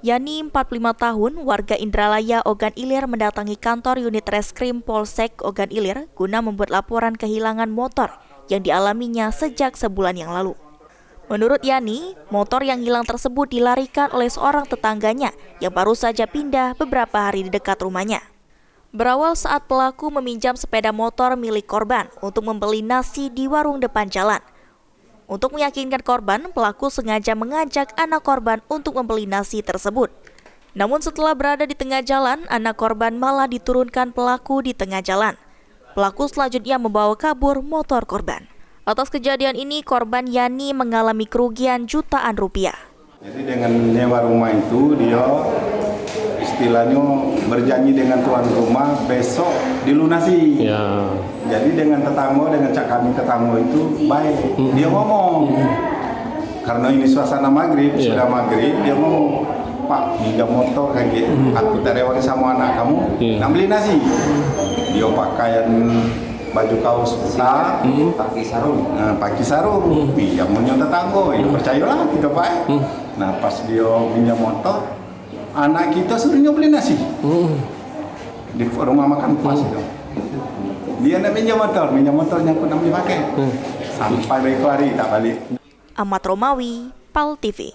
Yani 45 tahun, warga Indralaya, Ogan Ilir mendatangi kantor unit reskrim Polsek Ogan Ilir guna membuat laporan kehilangan motor yang dialaminya sejak sebulan yang lalu. Menurut Yani, motor yang hilang tersebut dilarikan oleh seorang tetangganya yang baru saja pindah beberapa hari di dekat rumahnya. Berawal saat pelaku meminjam sepeda motor milik korban untuk membeli nasi di warung depan jalan. Untuk meyakinkan korban, pelaku sengaja mengajak anak korban untuk membeli nasi tersebut. Namun setelah berada di tengah jalan, anak korban malah diturunkan pelaku di tengah jalan. Pelaku selanjutnya membawa kabur motor korban. Atas kejadian ini, korban Yani mengalami kerugian jutaan rupiah. Jadi dengan nyewa rumah itu, dia istilahnya berjanji dengan tuan rumah besok dilunasi. Ya. Jadi dengan tetangga, dengan cak kami tetangga itu baik. Dia ngomong, karena ini suasana maghrib, sudah maghrib, dia ngomong, Pak, pinjam motor kayak gitu. Aku tak rewani sama anak kamu, nak beli nasi. Dia pakaian baju kaos putih, pakai sarung, pinjamnya tetangga. Ya percayalah kita Pak. Nah pas dia pinjam motor, anak kita suruhnya beli nasi di rumah makan pas itu. Dia nak minjam motornya aku nak beli pakai. Sampai baik hari tak balik. Ahmad Romawi, PAL TV.